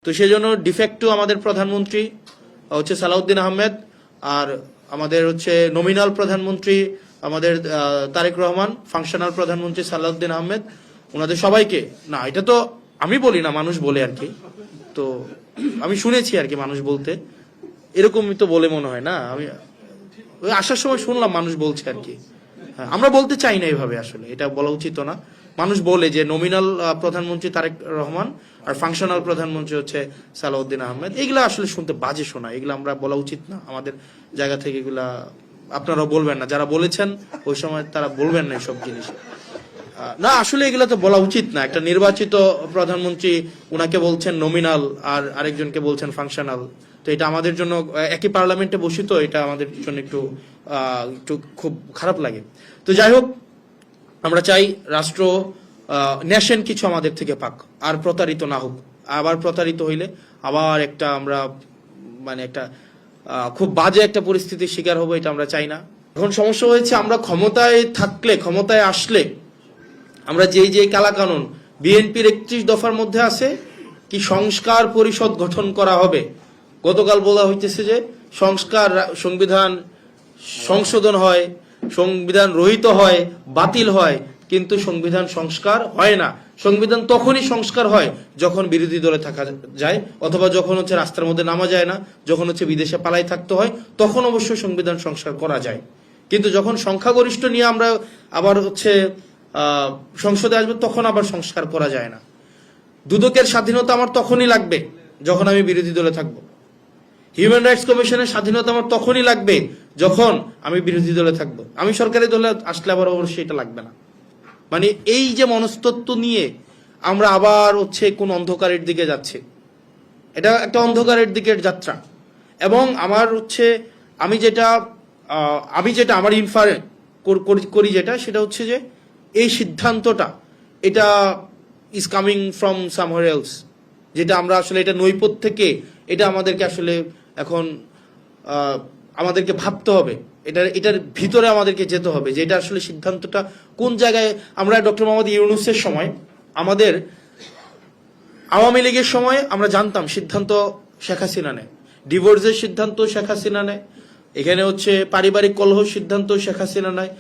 তো সেজন্য ডিফেক্টো আমাদের প্রধানমন্ত্রী হচ্ছে সালাউদ্দিন আহমেদ, আর আমাদের হচ্ছে নমিনাল প্রধানমন্ত্রী আমাদের তারেক রহমান, ফাংশনাল প্রধানমন্ত্রী সালাউদ্দিন আহমেদ, ওনাদের সবাইকে, না এটা তো আমি বলি না, মানুষ বলে আর কি, তো আমি শুনেছি আর কি মানুষ বলতে, এরকমই তো বলে মনে হয় না, আমি ওই আসার সময় শুনলাম মানুষ বলছে আর কি। আমরা বলতে চাই না এইভাবে, আসলে এটা বলা উচিত না। মানুষ বলে যে নমিনাল প্রধানমন্ত্রী তারেক রহমান আর ফাংশনাল প্রধানমন্ত্রী হচ্ছে সালাউদ্দিন আহমেদ, এগুলা আসলে শুনতে বাজে শোনা, এগুলো আমরা বলা উচিত না আমাদের জায়গা থেকে, এগুলা আপনারাও বলবেন না, যারা বলেছেন ওই সময় তারা বলবেন না এইসব জিনিস। না আসলে এগুলা তো বলা উচিত না, একটা নির্বাচিত প্রধানমন্ত্রী উনাকে বলছেন নমিনাল আর আরেকজনকে বলছেন ফাংশনাল, তো এটা আমাদের জন্য একই পার্লামেন্টে বসি, তো এটা আমাদের জন্য একটু খুব খারাপ লাগে। তো যাই হোক, আমরা চাই রাষ্ট্র নেশন কিছু আমাদের থেকে পাক, আর প্রতারিত না হোক। আবার প্রতারিত হইলে আবার একটা আমরা মানে একটা খুব বাজে একটা পরিস্থিতির শিকার হবো, এটা আমরা চাই না। এখন সমস্যা হয়েছে, আমরা ক্ষমতায় থাকলে, ক্ষমতায় আসলে আমরা যেই কালাকানুন বিএনপির 31 দফার মধ্যে আছে কি সংস্কার পরিষদ গঠন করা হবে। গতকাল বলা হইতেছে যে সংবিধান সংশোধন হয়, সংবিধান রহিত হয়, বাতিল হয়, কিন্তু সংবিধান সংস্কার হয় না। সংবিধান তখনই সংস্কার হয় যখন বিরোধী দলে থাকা যায়, অথবা যখন হচ্ছে রাস্তার মধ্যে নামা যায় না, যখন হচ্ছে বিদেশে পালাই থাকতে হয়, তখন অবশ্যই সংবিধান সংস্কার করা যায়। কিন্তু যখন সংখ্যাগরিষ্ঠ নিয়ে আমরা আবার হচ্ছে সংসদে আসবো, তখন আবার সংস্কার করা যায় না। দুদকের স্বাধীনতা আমার তখনই লাগবে যখন আমি বিরোধী দলে থাকবো। হিউম্যান রাইটস কমিশনের স্বাধীনতা আমার তখনই লাগবে যখন আমি বিরোধী দলে থাকবো। আমি সরকারি দলে আসলে আবার অবশ্যই এটা লাগবে না। মানে এই যে মনস্তত্ব নিয়ে আমরা আবার হচ্ছে কোন অন্ধকারের দিকে যাচ্ছে, এটা একটা অন্ধকারের দিকের যাত্রা। এবং আমার হচ্ছে আমি যেটা আমার ইনফার করি যেটা, সেটা হচ্ছে যে এই সিদ্ধান্তটা এটা ইজ কামিং ফ্রম সামহার এলস, যেটা আমরা আসলে এটা নৈপথ্য থেকে, এটা আমাদেরকে আসলে এখন আমাদেরকে ভাবতে হবে, এটার ভিতরে আমাদেরকে যেতে হবে যে এটা আসলে সিদ্ধান্তটা কোন জায়গায়। আমরা ডক্টর মোহাম্মদ ইউনূসের সময়, আমাদের আওয়ামী লীগের সময় আমরা জানতাম সিদ্ধান্ত শেখ হাসিনা নেয়, ডিভোর্সের সিদ্ধান্ত শেখ হাসিনা নেয়, এখানে হচ্ছে পারিবারিক কলহ সিদ্ধান্ত শেখ হাসিনা নেয়,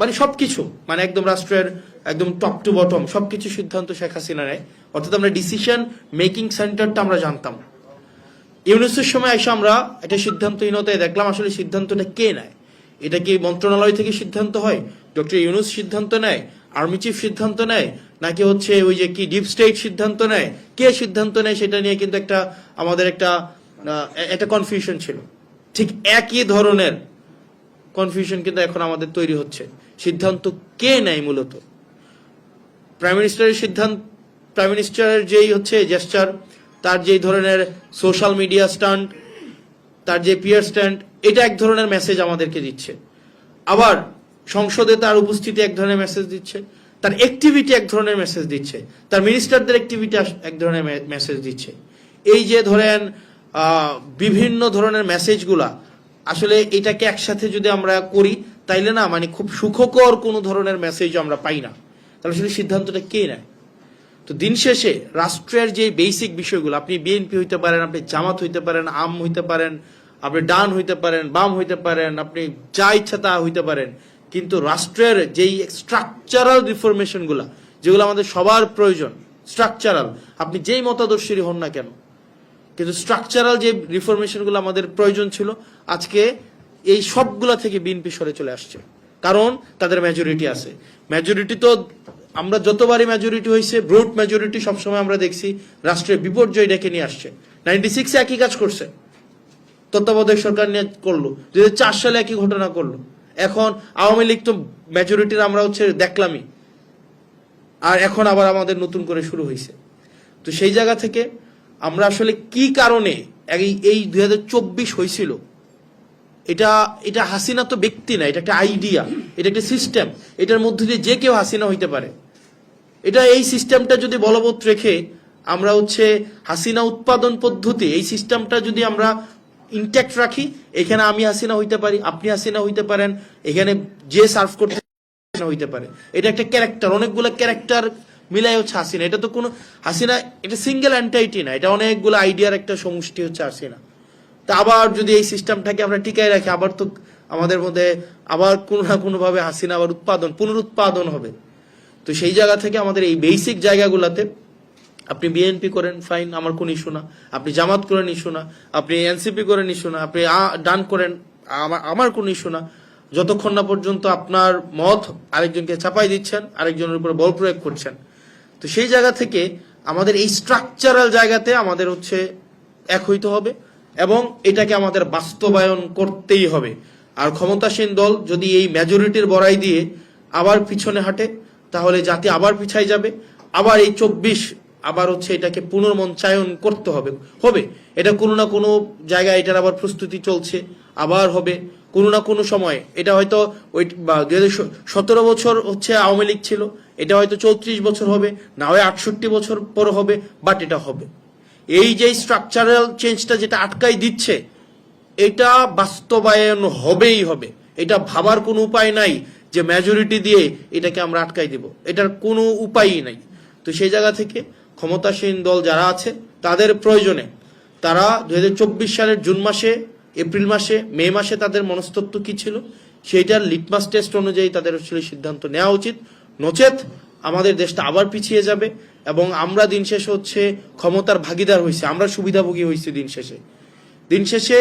মানে সবকিছু, মানে একদম রাষ্ট্রের একদম টপ টু বটম সবকিছু সিদ্ধান্ত শেখ হাসিনা নেয়। অর্থাৎ আমরা ডিসিশন মেকিং সেন্টারটা আমরা জানতাম। ইউনূসের সময় এসে আমরা একটা সিদ্ধান্তহীনতায় দেখলাম আসলে সিদ্ধান্তটা কে নেয়। এটা কি মন্ত্রণালয় থেকে সিদ্ধান্ত হয়, ডক্টর ইউনূস সিদ্ধান্ত নেয়, আর্মি চিফ সিদ্ধান্ত নেয়, নাকি হচ্ছে ওই যে কি ডিপ স্টেট সিদ্ধান্ত নেয়, কে সিদ্ধান্ত নেয়, সেটা নিয়ে কিন্তু আমাদের একটা কনফিউশন ছিল। ঠিক একই ধরনের কনফিউশন কিন্তু এখন আমাদের তৈরি হচ্ছে, সিদ্ধান্ত কে নেয় মূলত। প্রাইম মিনিস্টারের যেই হচ্ছে জেস্টার, তার যেই ধরনের সোশ্যাল মিডিয়া স্ট্যান্ড, তার যে পিয়ার স্ট্যান্ড, এটা এক ধরনের মেসেজ আমাদেরকে দিচ্ছে। আবার সংসদে তার উপস্থিতি এক ধরনের মেসেজ দিচ্ছে, তার অ্যাক্টিভিটি এক ধরনের মেসেজ দিচ্ছে, তার মিনিস্টারদের অ্যাক্টিভিটি এক ধরনের মেসেজ দিচ্ছে। এই যে ধরেন বিভিন্ন ধরনের মেসেজগুলা, আসলে এটাকে একসাথে যদি আমরা করি তাইলে না, মানে খুব সুখকর কোনো ধরনের মেসেজ আমরা পাই না। তাহলে আসলে সিদ্ধান্তটা কে নেয়? তো দিন শেষে রাষ্ট্রের যে বেসিক বিষয়গুলো, আপনি বিএনপি হইতে পারেন, আপনি জামাত হইতে পারেন, আম হইতে পারেন, আপনি ডান হইতে পারেন, বাম হইতে পারেন, আপনি যা ইচ্ছা তা হইতে পারেন, কিন্তু রাষ্ট্রের যেই স্ট্রাকচারাল রিফরমেশন গুলা, যেগুলো আমাদের সবার প্রয়োজন, স্ট্রাকচারাল, আপনি যেই মতাদর্শী হন না কেন, কিন্তু স্ট্রাকচারাল যে রিফরমেশন গুলো আমাদের প্রয়োজন ছিল, আজকে এই সবগুলা থেকে বিএনপি সরে চলে আসছে। কারণ তাদের মেজরিটি আছে। মেজরিটি তো আমরা যতবারই মেজরিটি হয়েছে, ব্রুট মেজরিটি সবসময় আমরা দেখছি রাষ্ট্রের বিপর্যয় ডেকে নিয়ে আসছে। 96-এ একই কাজ করছে, তত্ত্বাবধায়ক সরকার নিয়ে করলো, 2004 সালে একই ঘটনা করলো। এখন আওয়ামী লীগ তো মেজরিটির আমরা হচ্ছে দেখলামই, আর এখন আবার আমাদের নতুন করে শুরু হয়েছে। তো সেই জায়গা থেকে আমরা আসলে কি কারণে এই 2024 হয়েছিল, এটা হাসিনা তো ব্যক্তি না, এটা একটা আইডিয়া, এটা একটা সিস্টেম, এটার মধ্যে দিয়ে যে কেউ হাসিনা হইতে পারে। এই সিস্টেমটা যদি বলবৎ রেখে আমরা হচ্ছে হাসিনা উৎপাদন পদ্ধতি, এই সিস্টেমটা যদি আমরা ইনট্যাক্ট রাখি, এখানে আমি হাসিনা হইতে পারি, আপনি হাসিনা হইতে পারেন, এখানে যে সার্ভ করতে হইতে পারে। এটা একটা ক্যারেক্টার, অনেকগুলো ক্যারেক্টার মিলাই হচ্ছে হাসিনা। এটা তো কোনো হাসিনা এটা সিঙ্গেল এন্টাইটি না, এটা অনেকগুলো আইডিয়ার একটা সমষ্টি হচ্ছে হাসিনা। তা আবার যদি এই সিস্টেমটাকে আমরা টিকাই রাখি, আবার তো আমাদের মধ্যে আবার কোনো না কোনো ভাবে হাসিনা আবার পুনরুৎপাদন হবে। তো সেই জায়গা থেকে আমাদের এই বেসিক জায়গাগুলোতে আপনি বিএনপি করেন ফাইন, আমার কোনো ইস্যু না, আপনি জামাত করেন ইস্যু না, আপনি এনসিপি করেন ইস্যু না, আপনি ডান করেন আমার কোনো ইস্যু না, যতক্ষণ না পর্যন্ত আপনার মত আরেকজনকে চাপাই দিচ্ছেন, আরেকজনের উপরে বল প্রয়োগ করছেন। তো সেই জায়গা থেকে আমাদের এই স্ট্রাকচারাল জায়গাতে আমাদের হচ্ছে এক হইতে হবে এবং এটাকে আমাদের বাস্তবায়ন করতেই হবে। আর ক্ষমতাসীন দল যদি এই মেজরিটির বড়াই দিয়ে আবার পিছনে হাঁটে, তাহলে জাতি আবার পিছাই যাবে, আবার এই 24 আবার হচ্ছে এটাকে পুনর্মঞ্চায়ন করতে হবে। এটা কোনো না কোনো জায়গায় এটার আবার প্রস্তুতি চলছে, আবার হবে কোনো না কোনো সময়। এটা হয়তো ওই 2017 বছর হচ্ছে আওয়ামী লীগ ছিল, এটা হয়তো 34 বছর হবে, না হয় 68 বছর পর হবে, বাট এটা হবে। এই যে স্ট্রাকচারাল চেঞ্জটা যেটা আটকাই দিচ্ছে, এটা বাস্তবায়ন হবেই হবে। এটা ভাবার কোনো উপায় নাই যে মেজরিটি দিয়ে এটাকে আমরা আটকাই দিব, এটার কোনো উপায়ই নাই। তো সেই জায়গা থেকে ক্ষমতাসীন দল যারা আছে তাদের প্রয়োজনে তারা 2024 সালের জুন মাসে, এপ্রিল মাসে, মে মাসে তাদের মনস্তত্ত্ব কি ছিল সেইটার লিটমাস টেস্ট অনুযায়ী তাদের আসলে সিদ্ধান্ত নেওয়া উচিত। নচেত আমাদের দেশটা আবার পিছিয়ে যাবে এবং আমরা দিন শেষে হচ্ছে ক্ষমতার ভাগিদার হয়েছে, আমরা সুবিধাভোগী হয়েছি। দিন শেষে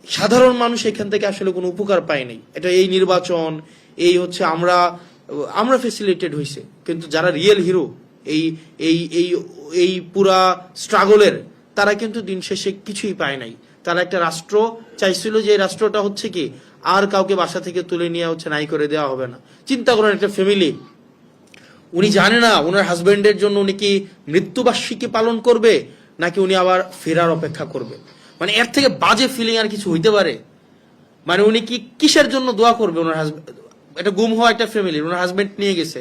সাধারণ মানুষ এখান থেকে আসলে কোনো উপকার পায় নাই। এটা এই নির্বাচন এই হচ্ছে আমরা ফেসিলিটেড হয়েছে, কিন্তু যারা রিয়েল হিরো এই এই এই এই পুরা স্ট্রাগলের, তারা কিন্তু দিন শেষে কিছুই পায় নাই। তারা একটা রাষ্ট্র চাইছিল যে রাষ্ট্রটা হচ্ছে কি আর কাউকে বাসা থেকে তুলে নিয়ে হচ্ছে নাই করে দেওয়া হবে না। চিন্তা করেন একটা ফ্যামিলি, উনি জানে না ওনার হাজবেন্ডের জন্য উনি কি মৃত্যুবার্ষিকী পালন করবে নাকি উনি আবার ফেরার অপেক্ষা করবে। মানে এর থেকে বাজে ফিলিং আর কিছু হইতে পারে? মানে উনি কি কিসের জন্য দোয়া করবে? ওনার হাজবেন্ড, এটা গুম হওয়া একটা ফ্যামিলি, ওনার হাজবেন্ড নিয়ে গেছে,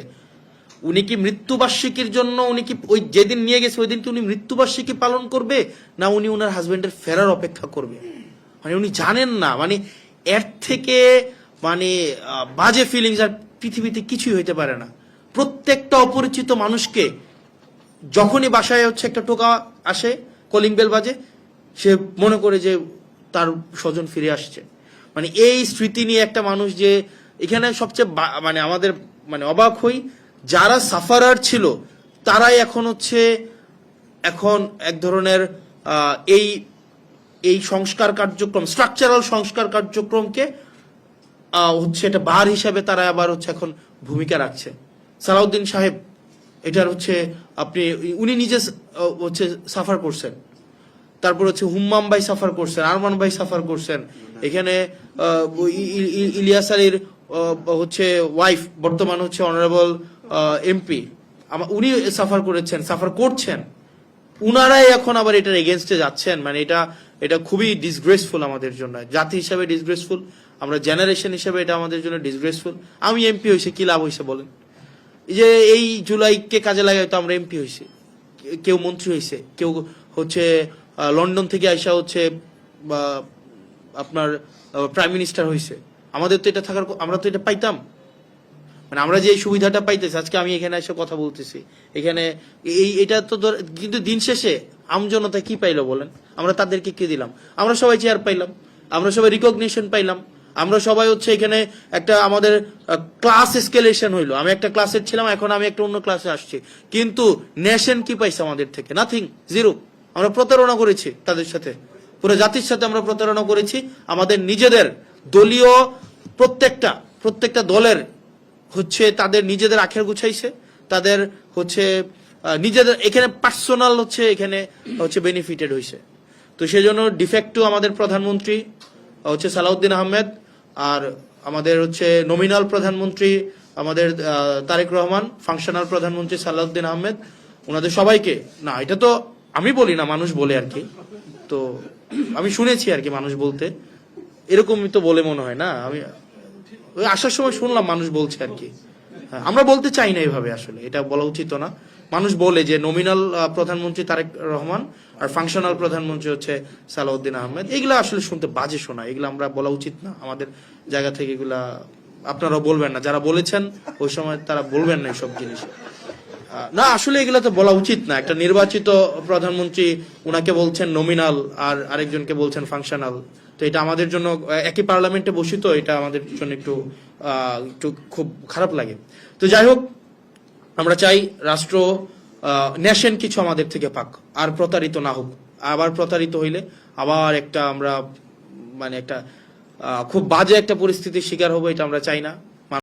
উনি কি মৃত্যুবার্ষিকীর জন্য উনি কি ওই যেদিন নিয়ে গেছে ওই দিন কি উনি মৃত্যুবার্ষিকী পালন করবে, না উনি ওনার হাজবেন্ডের ফেরার অপেক্ষা করবে? মানে উনি জানেন না। মানে এর থেকে মানে বাজে ফিলিংস আর পৃথিবীতে কিছুই হইতে পারে না। প্রত্যেকটা অপরিচিত মানুষকে যখনই বাসায় হচ্ছে একটা টোকা আসে, কলিং বেল বাজে, সে মনে করে যে তার স্বজন ফিরে আসছে। মানে এই স্মৃতি নিয়ে একটা মানুষ যে এখানে সবচেয়ে মানে আমাদের মানে অবাক হই, যারা সাফারার ছিল তারাই এখন হচ্ছে এখন এক ধরনের এই এই সংস্কার কার্যক্রম, স্ট্রাকচারাল সংস্কার কার্যক্রমকে হচ্ছে এটা বার হিসাবে তারা আবার হচ্ছে এখন ভূমিকা রাখছে। সালাউদ্দিন সাহেব এটার হচ্ছে উনি নিজে হচ্ছে সাফার করছেন, তারপর হচ্ছে হুম্মাম ভাই সাফার করছেন, আরমান ভাই সাফার করছেন, এখানে ইলিয়াস আলীর হচ্ছে ওয়াইফ বর্তমান হচ্ছে অনারেবল এমপি, উনি সাফার করেছেন, সাফার করছেন। উনারাই এখন আবার এটার এগেনস্টে যাচ্ছেন। মানে এটা খুবই ডিসগ্রেসফুল আমাদের জন্য, জাতি হিসাবে ডিসগ্রেসফুল, আমরা জেনারেশন হিসাবে এটা আমাদের জন্য ডিসগ্রেসফুল। আমি এমপি হয়েছে কি লাভ হয়েছে বলেন? যে এই জুলাইকে কাজে লাগাই তো আমরা এমপি হয়েছি, কেউ মন্ত্রী হয়েছে, কেউ হচ্ছে লন্ডন থেকে আইসা হচ্ছে আপনার প্রাইম মিনিস্টার হয়েছে। আমাদের তো এটা থাকার, আমরা তো এটা পাইতাম। মানে আমরা যে এই সুবিধাটা পাইতেছি, আজকে আমি এখানে এসে কথা বলতেছি, এখানে এটা তো কিন্তু দিন শেষে আমজনতা কি পাইলো বলেন? আমরা তাদেরকে কি দিলাম? আমরা সবাই চেয়ার পাইলাম, আমরা সবাই রিকগনিশন পাইলাম, আমরা সবাই হচ্ছে এখানে একটা আমাদের ক্লাস এসকেলেশন হইলো। আমি একটা ক্লাসের ছিলাম, এখন আমি একটা অন্য ক্লাসে আসছি, কিন্তু নেশন কি পাইছে আমাদের থেকে? Nothing, zero. আমরা প্রতারণা করেছি তাদের সাথে, পুরো জাতির সাথে আমরা প্রতারণা করেছি। আমাদের নিজেদের দলীয় প্রত্যেকটা দলের হচ্ছে তাদের নিজেদের আখের গুছাইছে, তাদের হচ্ছে নিজেদের এখানে পার্সোনাল হচ্ছে এখানে হচ্ছে বেনিফিটেড হয়েছে। তো সেই জন্য ডিফেক্টু আমাদের প্রধানমন্ত্রী হচ্ছে সালাউদ্দিন আহমেদ, আর আমাদের হচ্ছে নমিনাল প্রধানমন্ত্রী আমাদের তারেক রহমান, ফাংশনাল প্রধানমন্ত্রী সালাউদ্দিন আহমেদ, ওনাদের সবাইকে, না এটা তো আমি বলি না, মানুষ বলে আর কি, তো আমি শুনেছি আর কি মানুষ বলতে, এরকমই তো বলে মনে হয় না, আমি ওই আসার সময় শুনলাম মানুষ বলছে আর কি। আমরা বলতে চাই না এভাবে, আসলে এটা বলা উচিত না। মানুষ বলে যে নমিনাল প্রধানমন্ত্রী তারেক রহমান আর ফাংশনাল প্রধানমন্ত্রী হচ্ছে সালাউদ্দিন আহমেদ, এগুলা আসলে শুনতে বাজে শোনা, এগুলো আমরা বলা উচিত না আমাদের জায়গা থেকে। এগুলা আপনারাও বলবেন না, যারা বলেছেন ওই সময় তারা বলবেন না এইসব জিনিস। না, আসলে এগুলো তো বলা উচিত না। একটা নির্বাচিত প্রধানমন্ত্রী, উনাকে বলছেন নমিনাল আর আরেকজনকে বলছেন ফাংশনাল। তো এটা আমাদের জন্য, একই পার্লামেন্টে বসি তো, এটা আমাদের জন্য একটু খুব খারাপ লাগে। তো যাই হোক, আমরা চাই রাষ্ট্র, নেশন কিছু আমাদের থেকে পাক, আর প্রতারিত না হোক। আবার প্রতারিত হইলে আবার আমরা মানে একটা খুব বাজে একটা পরিস্থিতির শিকার হবো, এটা আমরা চাই না।